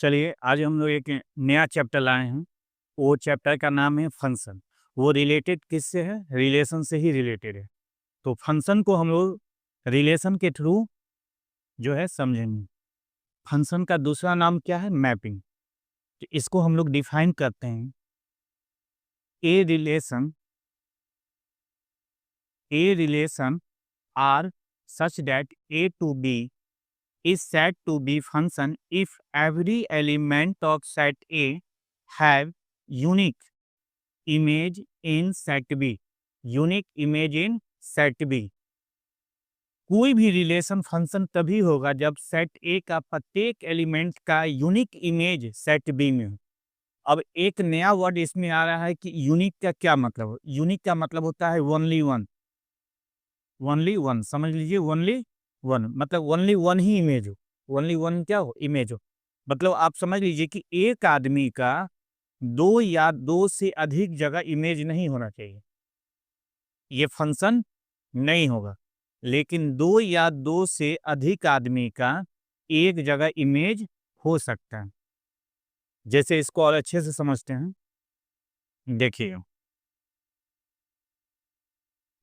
चलिए, आज हम लोग एक नया चैप्टर लाए हैं। वो चैप्टर का नाम है फंक्शन। वो रिलेटेड किससे है? रिलेशन से ही रिलेटेड है। तो फंक्शन को हम लोग रिलेशन के थ्रू जो है समझेंगे। फंक्शन का दूसरा नाम क्या है? मैपिंग। तो इसको हम लोग डिफाइन करते हैं। A relation R such that A to B is said to be function if every element of set A have unique image in set B. Unique image in set B. कोई भी relation function तभी होगा जब set ए का प्रत्येक element का unique image set B में हो। अब एक नया वर्ड इसमें आ रहा है कि यूनिक का क्या मतलब है? यूनिक का मतलब होता है ओनली वन। ओनली वन समझ लीजिए, ओनली वन मतलब ओनली वन ही इमेज हो। ओनली वन क्या हो? इमेज हो। मतलब आप समझ लीजिए कि एक आदमी का दो या दो से अधिक जगह इमेज नहीं होना चाहिए, ये फंक्शन नहीं होगा। लेकिन दो या दो से अधिक आदमी का एक जगह इमेज हो सकता है। जैसे इसको और अच्छे से समझते हैं, देखिए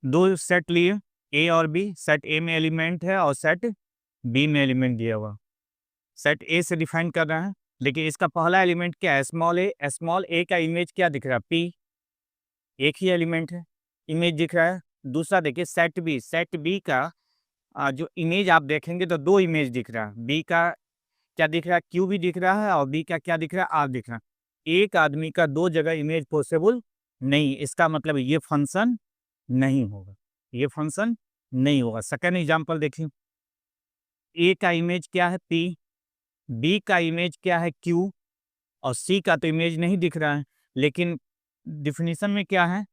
दो सेट लिए, ए और बी। सेट ए में एलिमेंट है और सेट बी में एलिमेंट दिया हुआ। सेट ए से डिफाइन कर रहा है। देखिए इसका पहला एलिमेंट क्या है? स्मॉल ए। स्मॉल ए का इमेज क्या दिख रहा है? पी। एक ही एलिमेंट है, इमेज दिख रहा है। दूसरा देखिए सेट बी। सेट बी का जो इमेज आप देखेंगे तो दो इमेज दिख रहा है। बी का क्या दिख रहा है? क्यू भी दिख रहा है और बी का क्या दिख रहा है? आर दिख रहा है। एक आदमी का दो जगह इमेज पॉसिबल नहीं। इसका मतलब ये फंक्शन नहीं होगा, ये फंक्शन नहीं होगा। सेकेंड एग्जाम्पल देखिए, ए का इमेज क्या है? पी। बी का इमेज क्या है? क्यू। और सी का तो इमेज नहीं दिख रहा है, लेकिन डिफिनीशन में क्या है?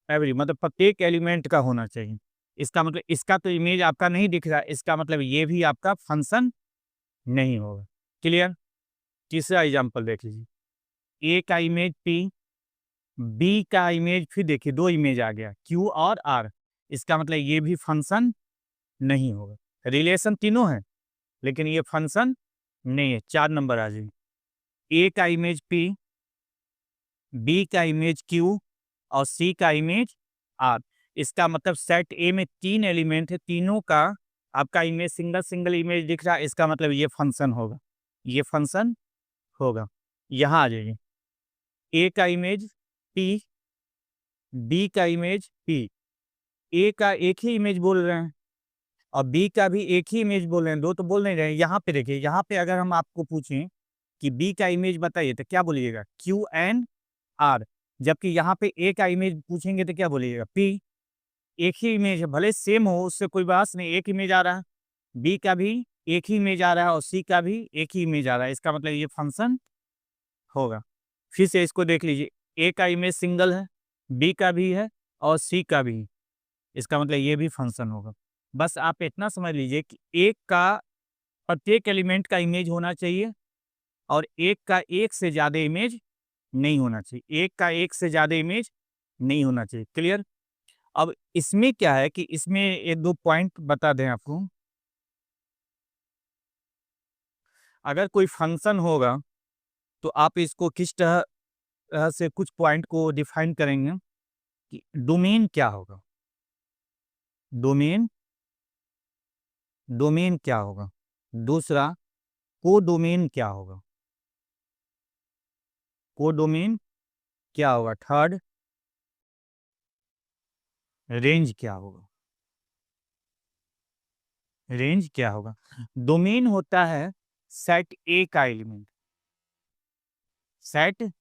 एवरी, मतलब प्रत्येक एलिमेंट का होना चाहिए। इसका मतलब इसका तो इमेज आपका नहीं दिख रहा है, इसका मतलब ये भी आपका फंक्शन नहीं होगा। क्लियर? तीसरा एग्जांपल देख लीजिए, ए का इमेज पी, बी का इमेज फिर देखिए दो इमेज आ गया, क्यू और आर। इसका मतलब ये भी फंक्शन नहीं होगा। रिलेशन तीनों है लेकिन ये फंक्शन नहीं है। 4 नंबर आ जाएगी। ए का इमेज पी, बी का इमेज क्यू और सी का इमेज आर। इसका मतलब सेट ए में 3 एलिमेंट है, तीनों का आपका इमेज सिंगल सिंगल इमेज दिख रहा है। इसका मतलब ये फंक्शन होगा, ये फंक्शन होगा। यहाँ आ जाइए, ए का इमेज पी, बी का इमेज पी। ए का एक ही इमेज बोल रहे हैं और बी का भी एक ही इमेज बोल रहे हैं, दो तो बोल नहीं रहे हैं। यहाँ पे देखिए, यहाँ पे अगर हम आपको पूछें कि बी का इमेज बताइए तो क्या बोलिएगा? Q N R. जबकि यहाँ पे ए का इमेज पूछेंगे तो क्या बोलिएगा? पी। एक ही इमेज है, भले सेम हो उससे कोई बात नहीं, एक इमेज आ रहा है। बी का भी एक ही इमेज आ रहा है और सी का भी एक ही इमेज आ रहा है। इसका मतलब ये फंक्शन होगा। फिर से इसको देख लीजिए, ए का इमेज सिंगल है, बी का भी है और सी का भी। इसका मतलब ये भी फंक्शन होगा। बस आप इतना समझ लीजिए कि एक का प्रत्येक एलिमेंट का इमेज होना चाहिए और एक का एक से ज़्यादा इमेज नहीं होना चाहिए। एक का एक से ज़्यादा इमेज नहीं होना चाहिए। क्लियर? अब इसमें क्या है कि इसमें एक दो पॉइंट बता दें आपको। अगर कोई फंक्शन होगा तो आप इसको किस तरह से कुछ पॉइंट को डिफाइन करेंगे कि डोमेन क्या होगा? डोमेन, डोमेन क्या होगा? दूसरा, कोडोमेन क्या होगा? कोडोमेन क्या होगा? थर्ड, रेंज क्या होगा? रेंज क्या होगा? डोमेन होता है सेट ए का एलिमेंट। सेट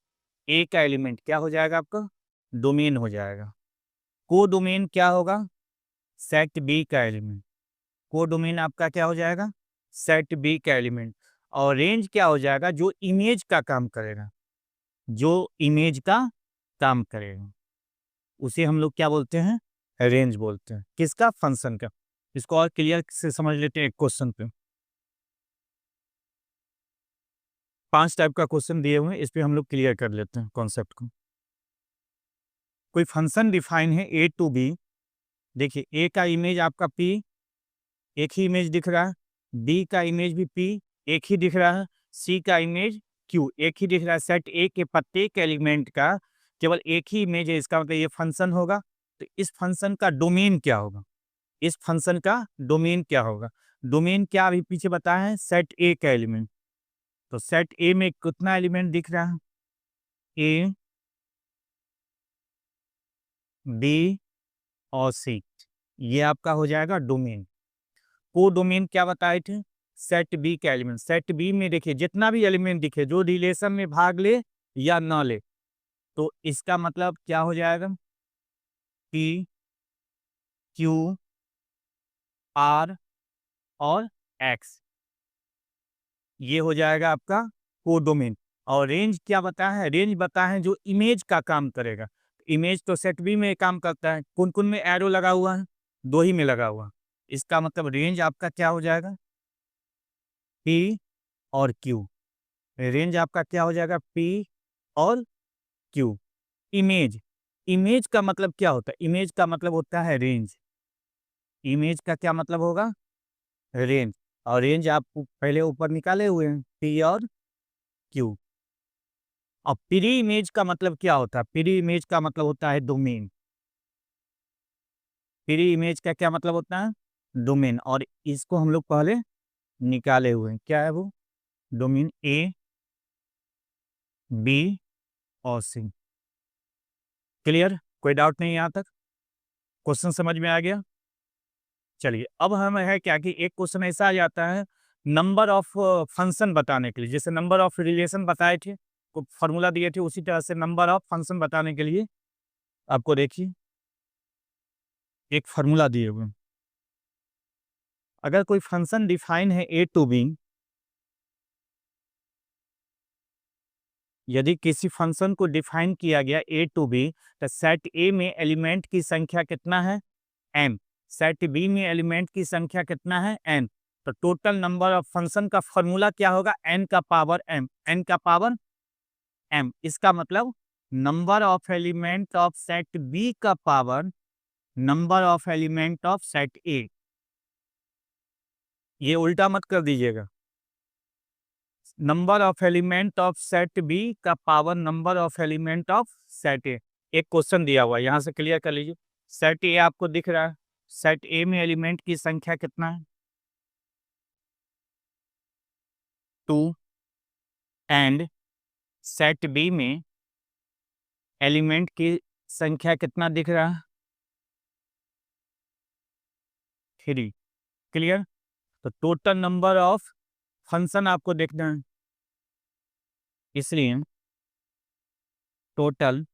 ए का एलिमेंट क्या हो जाएगा आपका? डोमेन हो जाएगा। कोडोमेन क्या होगा? सेट बी का एलिमेंट। कोडोमेन आपका क्या हो जाएगा? सेट बी का एलिमेंट। और रेंज क्या हो जाएगा? जो इमेज का काम करेगा, जो इमेज का काम करेगा उसे हम लोग क्या बोलते हैं? रेंज बोलते हैं। किसका? फंक्शन का। इसको और क्लियर से समझ लेते हैं एक क्वेश्चन पे। 5 टाइप का क्वेश्चन दिए हुए हैं, इस पे हम लोग क्लियर कर लेते हैं कॉन्सेप्ट को। कोई फंक्शन डिफाइन है ए टू बी। देखिए ए का इमेज आपका पी, एक ही इमेज दिख रहा है। बी का इमेज भी पी एक ही दिख रहा है, सी का इमेज क्यू एक ही दिख रहा है, सेट ए के प्रत्येक एलिमेंट का केवल एक ही इमेज है, इसका मतलब ये फंक्शन होगा। तो इस फंक्शन का डोमेन क्या होगा, इस फंक्शन का डोमेन क्या होगा? डोमेन क्या अभी पीछे बताया है, सेट ए का एलिमेंट। तो सेट ए में कितना एलिमेंट दिख रहा है, ए बी और सी, ये आपका हो जाएगा डोमेन। को डोमेन क्या बताए थे, सेट बी का एलिमेंट। सेट बी में देखिए जितना भी एलिमेंट दिखे जो रिलेशन में भाग ले या ना ले, तो इसका मतलब क्या हो जाएगा, पी क्यू आर और एक्स, ये हो जाएगा आपका कोडोमेन। और रेंज क्या बताया है, रेंज बताया है जो इमेज का काम करेगा। इमेज तो सेट बी में काम करता है, कौन कौन में एरो लगा हुआ है, दो ही में लगा हुआ। इसका मतलब रेंज आपका क्या हो जाएगा, पी और क्यू। रेंज आपका क्या हो जाएगा, पी और क्यू। इमेज, इमेज का मतलब क्या होता है, इमेज का मतलब होता है रेंज। इमेज का क्या मतलब होगा, रेंज। और रेंज आप पहले ऊपर निकाले हुए हैं, पी और क्यू। अब प्री इमेज का मतलब क्या होता है, प्री इमेज का मतलब होता है डोमेन। प्री इमेज का क्या मतलब होता है, डोमेन। और इसको हम लोग पहले निकाले हुए हैं, क्या है वो, डोमेन ए बी और सी। क्लियर, कोई डाउट नहीं यहाँ तक, क्वेश्चन समझ में आ गया? चलिए अब हम है क्या कि एक क्वेश्चन ऐसा आ जाता है नंबर ऑफ फंक्शन बताने के लिए, जैसे नंबर ऑफ रिलेशन बताए थे, को फॉर्मूला दिए थे, उसी तरह से नंबर ऑफ फंक्शन बताने के लिए आपको देखिए एक फार्मूला दिए हुए हैं। अगर कोई फंक्शन डिफाइन है ए टू बी, यदि किसी फंक्शन को डिफाइन किया गया ए टू बी, तो सेट ए में एलिमेंट की संख्या कितना है, एम। सेट बी में एलिमेंट की संख्या कितना है, एन। तो टोटल नंबर ऑफ फंक्शन का फॉर्मूला क्या होगा, एन का पावर एम, एन का पावर एम। इसका मतलब number of element of set B का power number of element of set A. ये उल्टा मत कर दीजिएगा, number of element of set B का power number of element of set ए। एक क्वेश्चन दिया हुआ है यहां से क्लियर कर लीजिए। सेट ए आपको दिख रहा है, सेट ए में एलिमेंट की संख्या कितना है, 2। एंड सेट बी में एलिमेंट की संख्या कितना दिख रहा है, 3। क्लियर, तो टोटल नंबर ऑफ फंक्शन आपको देखना है, इसलिए टोटल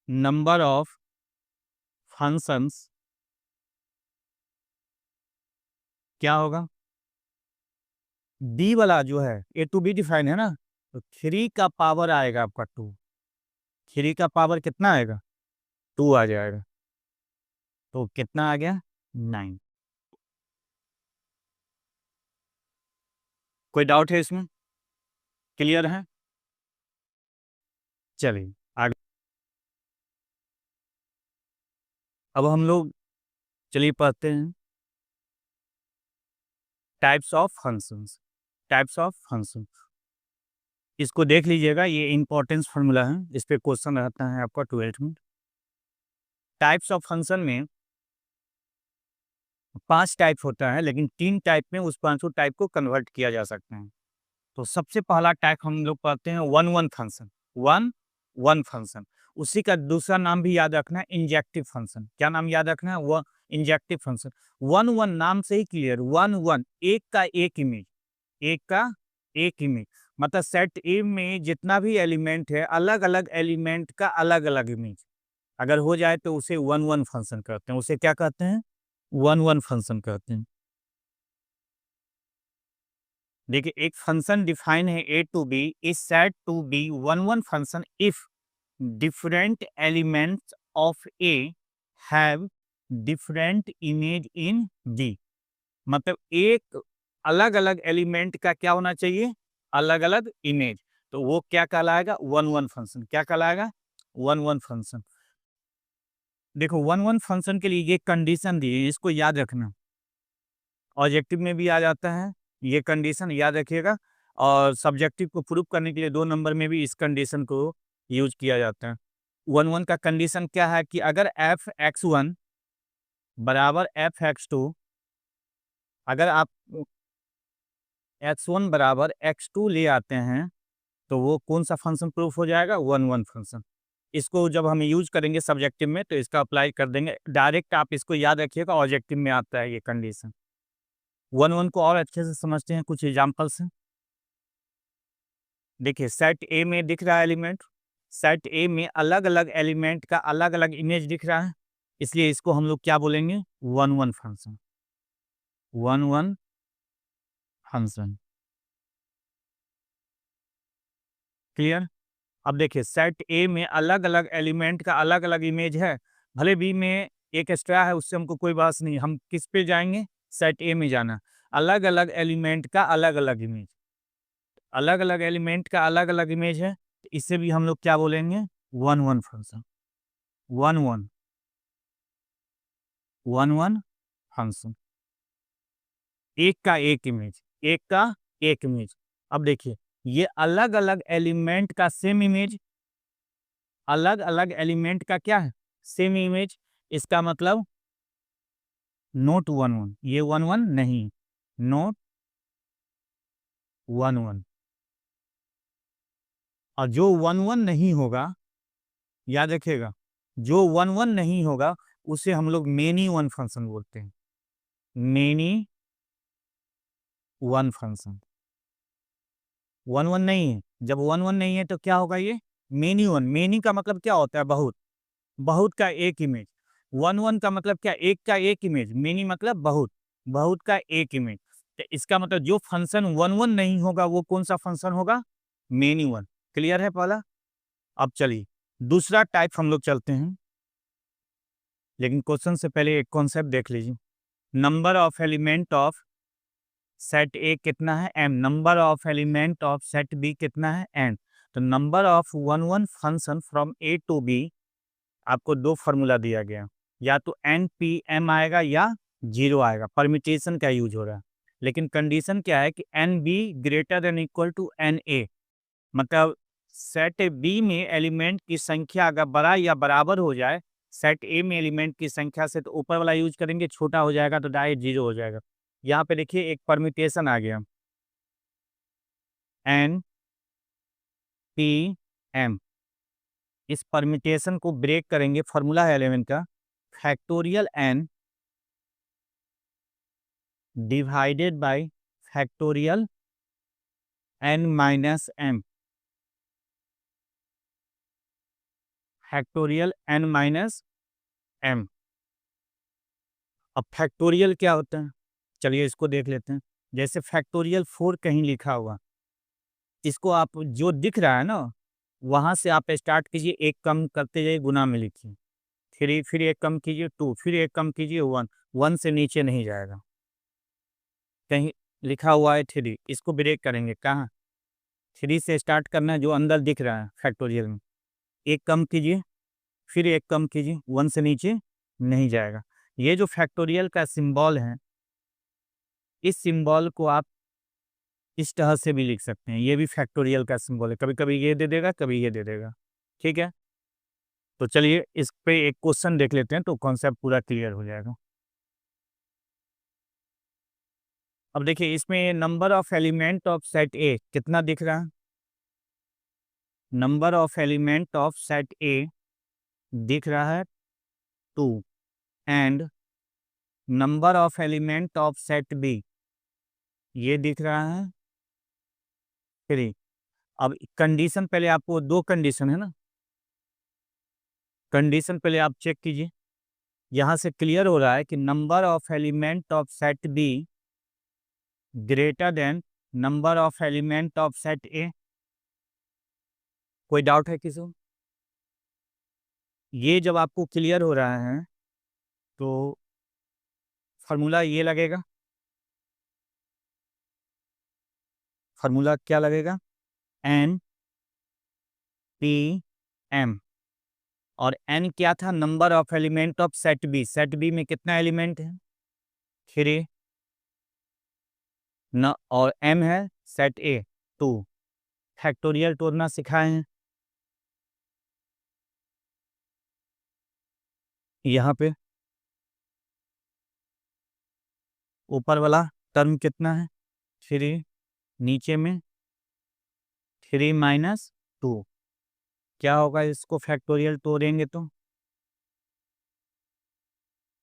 नंबर ऑफ फंक्शंस क्या होगा, डी वाला जो है ए टू बी डिफाइन है ना, तो 3 का पावर आएगा आपका 2। 3 का पावर कितना आएगा, 2 आ जाएगा, तो कितना आ गया, 9। कोई डाउट है इसमें, क्लियर है? चलिए आगे, अब हम लोग चलिए पढ़ते हैं types of functions. Types of function, इसको देख लीजिएगा, ये इंपॉर्टेंस फार्मूला है, इस पे क्वेश्चन रहता है आपका 12th में। टाइप्स ऑफ फंक्शन में 5 टाइप होता है, लेकिन 3 टाइप में उस 5 टाइप को कन्वर्ट किया जा सकता है। तो सबसे पहला टाइप हम लोग पढ़ते हैं one one function. One one function, उसी का दूसरा नाम भी याद रखना है, इंजेक्टिव फंक्शन। क्या नाम याद रखना है, वह इंजेक्टिव फंक्शन। वन वन नाम से ही क्लियर, वन वन, एक का एक इमेज, एक का एक इमेज। मतलब सेट ए में जितना भी एलिमेंट है, अलग अलग एलिमेंट का अलग अलग इमेज अगर हो जाए तो उसे वन वन फंक्शन कहते हैं। उसे क्या कहते हैं, वन वन फंक्शन कहते हैं। देखिए एक फंक्शन डिफाइन है A to B is said to be one one function if different elements of A have different image in D. मतलब एक अलग अलग एलिमेंट का क्या होना चाहिए, अलग अलग इमेज, तो वो क्या कहलाएगा, वन वन फंक्शन। क्या कहलाएगा, वन वन फंक्शन। देखो वन वन फंक्शन के लिए ये कंडीशन दी है, इसको याद रखना। ऑब्जेक्टिव में भी आ जाता है ये कंडीशन, याद रखिएगा। और सब्जेक्टिव को प्रूव करने के लिए 2 नंबर में भी इस कंडीशन को यूज किया जाता है। 1-1 का कंडीशन क्या है कि अगर f(x1) बराबर f(x2), अगर आप x1 बराबर x2 ले आते हैं तो वो कौन सा फंक्शन प्रूफ हो जाएगा? 1-1 फंक्शन। इसको जब हम यूज करेंगे सब्जेक्टिव में तो इसका अप्लाई कर देंगे डायरेक्ट। आप इसको याद रखिएगा, ऑब्जेक्टिव में आता है ये कंडीशन। 1-1 को और अच्छे से समझते हैं कुछ एग्जाम्पल से। देखिए, सेट ए में दिख रहा है एलिमेंट, सेट ए में अलग अलग एलिमेंट का अलग अलग इमेज दिख रहा है, इसलिए इसको हम लोग क्या बोलेंगे? 1-1 फंक्शन। 1-1 function, clear? अब देखिए, सेट ए में अलग अलग एलिमेंट का अलग अलग इमेज है, भले बी में एक एक्स्ट्रा है, उससे हमको कोई बात नहीं। हम किस पे जाएंगे? सेट ए में जाना। अलग अलग एलिमेंट का अलग अलग इमेज, अलग अलग एलिमेंट का अलग अलग इमेज है, तो इसे भी हम लोग क्या बोलेंगे? 1-1 फंक्शन। 1-1 1-1 फंक्शन, एक का एक इमेज, एक का एक इमेज। अब देखिए, ये अलग अलग एलिमेंट का सेम इमेज, अलग अलग एलिमेंट का क्या है? Same image. इसका मतलब नोट 1-1, ये 1-1 नहीं, नोट 1-1। और जो 1-1 नहीं होगा, याद रखिएगा, जो 1-1 नहीं होगा उसे हम लोग मेनी वन फंक्शन बोलते हैं। Many one function. 1-1 नहीं है, जब 1-1 नहीं है तो क्या होगा? ये मेनी वन। मेनी का मतलब क्या होता है? बहुत, बहुत का एक इमेज। 1-1 का मतलब क्या? एक का एक इमेज। मेनी मतलब बहुत, बहुत का एक इमेज। तो इसका मतलब जो फंक्शन 1-1 नहीं होगा वो कौन सा फंक्शन होगा? Many one. क्लियर है पहला? अब चलिए दूसरा टाइप हम लोग चलते हैं, लेकिन क्वेश्चन से पहले एक कॉन्सेप्ट देख लीजिए। Number of element of set A कितना है? m। Number of element of set B कितना है? n। तो number of 1-1 function from A to B, आपको दो फार्मूला दिया गया, या तो npm आएगा या 0 आएगा। परमिटेशन का यूज हो रहा है, लेकिन कंडीशन क्या है कि N B greater than equal to N A. मतलब सेट बी में एलिमेंट की संख्या अगर बड़ा या बराबर हो जाए सेट ए में एलिमेंट की संख्या से, तो ऊपर वाला यूज करेंगे, छोटा हो जाएगा तो डायरेक्ट 0 हो जाएगा। यहाँ पे देखिए एक परमिटेशन आ गया, एन पी एम। इस परमिटेशन को ब्रेक करेंगे, फॉर्मूला है एलिमेंट का, factorial N divided by factorial N minus M, factorial N minus M. अब फैक्टोरियल क्या होता है? चलिए इसको देख लेते हैं। जैसे फैक्टोरियल 4 कहीं लिखा हुआ, इसको आप जो दिख रहा है ना, वहां से आप स्टार्ट कीजिए, एक कम करते जाइए, गुना में लिखिए, 3, फिर एक कम कीजिए 2, फिर एक कम कीजिए 1, 1 से नीचे नहीं जाएगा। कहीं लिखा हुआ है 3, इसको ब्रेक करेंगे, कहाँ? 3 से स्टार्ट करना है, जो अंदर दिख रहा है फैक्टोरियल में, एक कम कीजिए, फिर एक कम कीजिए, 1 से नीचे नहीं जाएगा। ये जो फैक्टोरियल का सिंबल है, इस सिंबल को आप इस तरह से भी लिख सकते हैं, ये भी फैक्टोरियल का सिंबल है, कभी कभी ये दे देगा, कभी ये दे देगा। ठीक है, तो चलिए इस पे एक क्वेश्चन देख लेते हैं तो कॉन्सेप्ट पूरा क्लियर हो जाएगा। अब देखिए, इसमें number of element of set A कितना दिख रहा है? Number of element of set A दिख रहा है 2, and number of element of set B ये दिख रहा है 3। अब कंडीशन पहले, आपको दो कंडीशन है ना, कंडीशन पहले आप चेक कीजिए। यहाँ से क्लियर हो रहा है कि number of element of set B greater then number of element of set ए। कोई डाउट है किसी को? ये जब आपको क्लियर हो रहा है तो फार्मूला ये लगेगा, फार्मूला क्या लगेगा? N P M. और एन क्या था? Number of element of set B. Set B में कितना एलिमेंट है? 3। न, और m है सेट ए 2, फैक्टोरियल तोड़ना सिखाए हैं। यहाँ पे ऊपर वाला टर्म कितना है 3, नीचे में 3 - 2, क्या होगा इसको फैक्टोरियल तोड़ेंगे तो,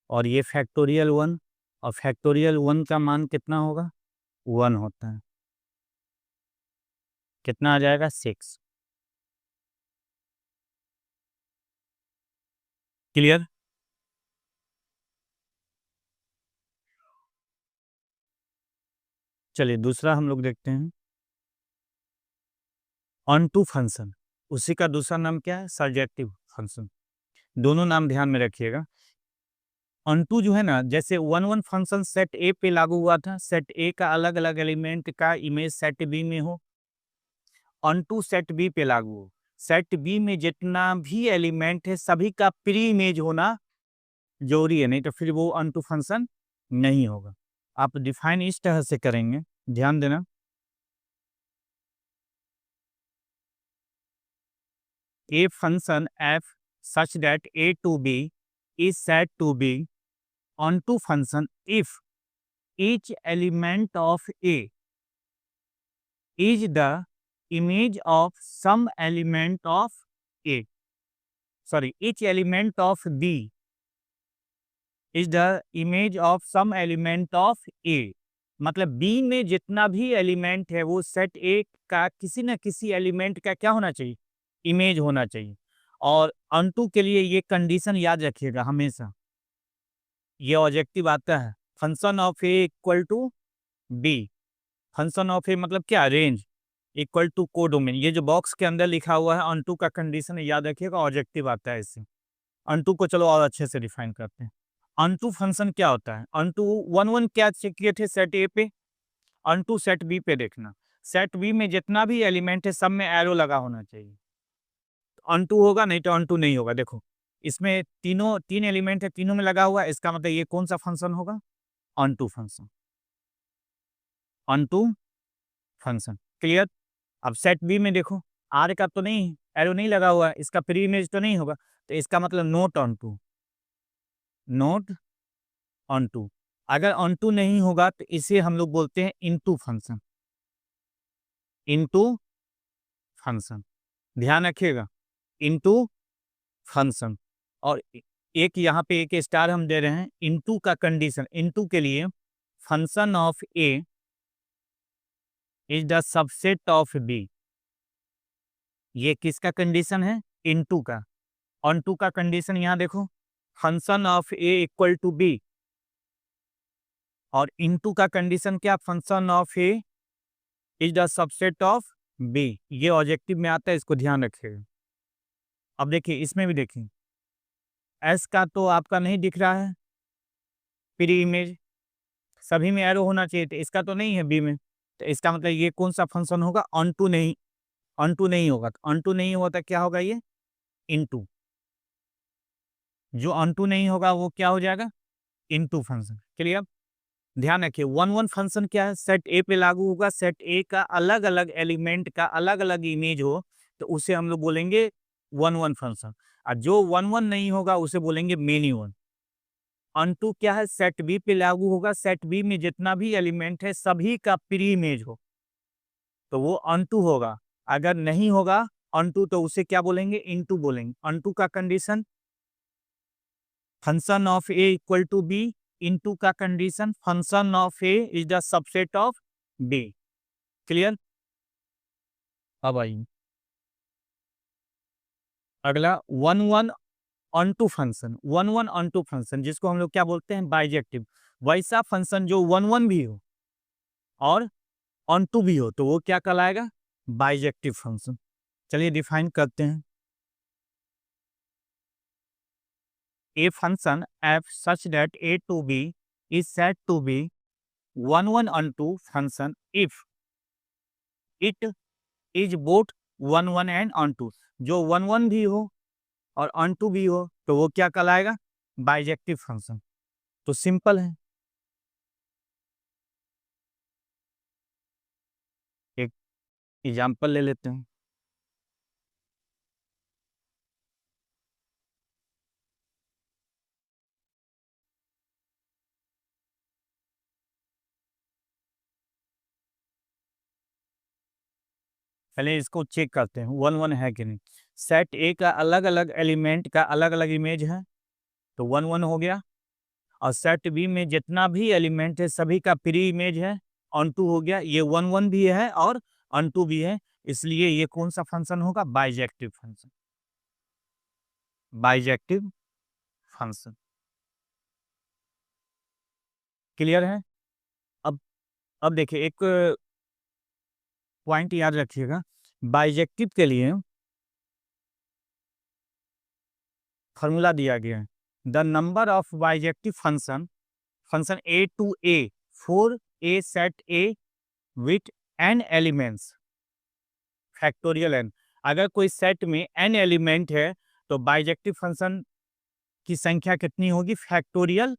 और ये फैक्टोरियल 1, और फैक्टोरियल 1 का मान कितना होगा 1 होता है, कितना आ जाएगा 6। क्लियर। चलिए दूसरा हम लोग देखते हैं, ऑन टू फंक्शन, उसी का दूसरा नाम क्या है सर्जेक्टिव फंक्शन। दोनों नाम ध्यान में रखिएगा। ऑनटू जो है ना, जैसे वन वन फंक्शन सेट ए पे लागू हुआ था, सेट ए का अलग अलग एलिमेंट का इमेज सेट बी में हो, ऑनटू सेट बी पे लागू हो, सेट बी में जितना भी एलिमेंट है सभी का प्री इमेज होना जरूरी है, नहीं तो फिर वो ऑनटू फंक्शन नहीं होगा। आप डिफाइन इस तरह से करेंगे, ध्यान देना, a function f such that a to b is said to be onto function if each element of a is the image of some element of a, sorry, each element of b is the image of some element of a, मतलब b में जितना भी element है वो set a का किसी न किसी एलिमेंट का क्या होना चाहिए इमेज होना चाहिए। और अनटू के लिए ये कंडीशन याद रखिएगा हमेशा, ये ऑब्जेक्टिव आता है function of A equal to B, function of A मतलब क्या रेंज इक्वल टू कोडोमेन, ये जो बॉक्स के अंदर लिखा हुआ है अनटू का कंडीशन याद रखिएगा, ऑब्जेक्टिव आता है इससे। अनटू को चलो और अच्छे से डिफाइन करते हैं। अनटू फंक्शन क्या होता है, अनटू वन वन क्या चेक किए थे सेट ए पे, अनटू सेट बी पे देखना, सेट बी में जितना भी एलिमेंट है सब में एरो लगा होना चाहिए, अनटू होगा नहीं तो अनटू नहीं होगा। देखो इसमें तीन एलिमेंट है, तीनों में लगा हुआ है, इसका मतलब ये कौन सा फंक्शन होगा unto function, unto function. Clear. अब सेट बी में देखो आर का तो नहीं एरो नहीं लगा हुआ है, इसका प्री इमेज तो नहीं होगा, तो इसका मतलब not onto, not onto. अगर ऑन टू नहीं होगा तो इसे हम लोग बोलते हैं इनटू फंक्शन, इनटू फंक्शन, ध्यान रखिएगा इनटू फंक्शन। और एक यहाँ पे एक स्टार हम दे रहे हैं इनटू का कंडीशन, इनटू के लिए function of A is the subset of B, ये किसका कंडीशन है इनटू का। ऑन टू का कंडीशन यहाँ देखो function of A equal to B, और इनटू का कंडीशन क्या function of A is the subset of B, ये ऑब्जेक्टिव में आता है, इसको ध्यान रखिएगा। अब देखिए इसमें भी देखिए एस का तो आपका नहीं दिख रहा है प्री इमेज, सभी में एरो होना चाहिए, तो इसका तो नहीं है बी में, तो इसका मतलब ये कौन सा फंक्शन होगा ऑन टू नहीं, ऑन टू नहीं होगा, तो ऑन टू नहीं होता क्या होगा ये इनटू, जो ऑन टू नहीं होगा वो क्या हो जाएगा इनटू फंक्शन। क्लियर। ध्यान रखिए वन वन फंक्शन क्या है सेट ए पे लागू होगा, सेट ए का अलग अलग एलिमेंट का अलग अलग इमेज हो तो उसे हम लोग बोलेंगे वन वन फंक्शन, और जो वन वन नहीं होगा उसे बोलेंगे मेनी वन। अनटू क्या है सेट बी पे लागू होगा, सेट बी में जितना भी एलिमेंट है सभी का प्री इमेज हो तो वो अनटू होगा, अगर नहीं होगा अनटू तो उसे क्या बोलेंगे इनटू बोलेंगे। अनटू का condition function of A equal to B, into का condition function of A is the subset of B. Clear. अब आइए अगला one one onto function, one one onto function जिसको हम लोग क्या बोलते हैं बाइजेक्टिव, वैसा फंक्शन जो वन वन भी हो और ऑनटू भी हो तो वो क्या कहलाएगा बाइजेक्टिव फंक्शन। चलिए डिफाइन करते हैं, a function f such that a to b is said to be one one onto function if it is both one one and onto, जो वन वन भी हो और onto भी हो तो वो क्या कहलाएगा बाइजेक्टिव फंक्शन। तो सिंपल है, एग्जाम्पल ले लेते हैं। पहले इसको चेक करते हैं वन वन है कि नहीं। सेट ए का अलग अलग एलिमेंट का अलग अलग इमेज है, तो वन वन हो गया। और सेट बी में जितना भी एलिमेंट है सभी का प्री इमेज है, ऑन टू हो गया। ये वन वन भी है और ऑन टू भी है, इसलिए ये कौन सा फंक्शन होगा? Bijective function. Bijective function. Clear है? अब अब देखिए एक पॉइंट याद रखिएगा, बाइजेक्टिव के लिए फॉर्मूला दिया गया है, the number of bijective function function A to A for a set A with N elements factorial N. अगर कोई सेट में एन एलिमेंट है तो बाइजेक्टिव फंक्शन की संख्या कितनी होगी? Factorial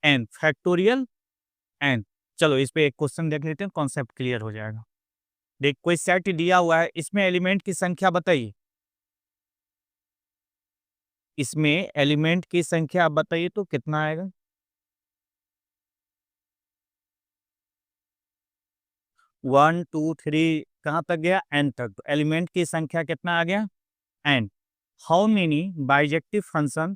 N. Factorial N. चलो इस पे एक क्वेश्चन देख लेते हैं, कॉन्सेप्ट क्लियर हो जाएगा। देख, कोई सेट दिया हुआ है, इसमें एलिमेंट की संख्या बताइए। इसमें एलिमेंट की संख्या आप बताइए तो कितना आएगा? 1 2 3 कहाँ तक गया? एन तक। तो एलिमेंट की संख्या कितना आ गया? N. How many bijective function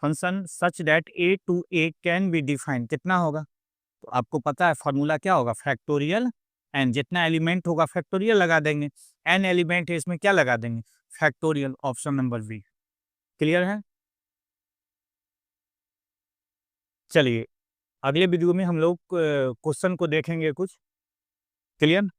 function such that A to A can be define, कितना होगा? तो आपको पता है फॉर्मूला क्या होगा? Factorial N. जितना एलिमेंट होगा फैक्टोरियल लगा देंगे, एन एलिमेंट है इसमें क्या लगा देंगे? Factorial. Option number B. Clear है? चलिए अगले वीडियो में हम लोग क्वेश्चन को देखेंगे कुछ। क्लियर?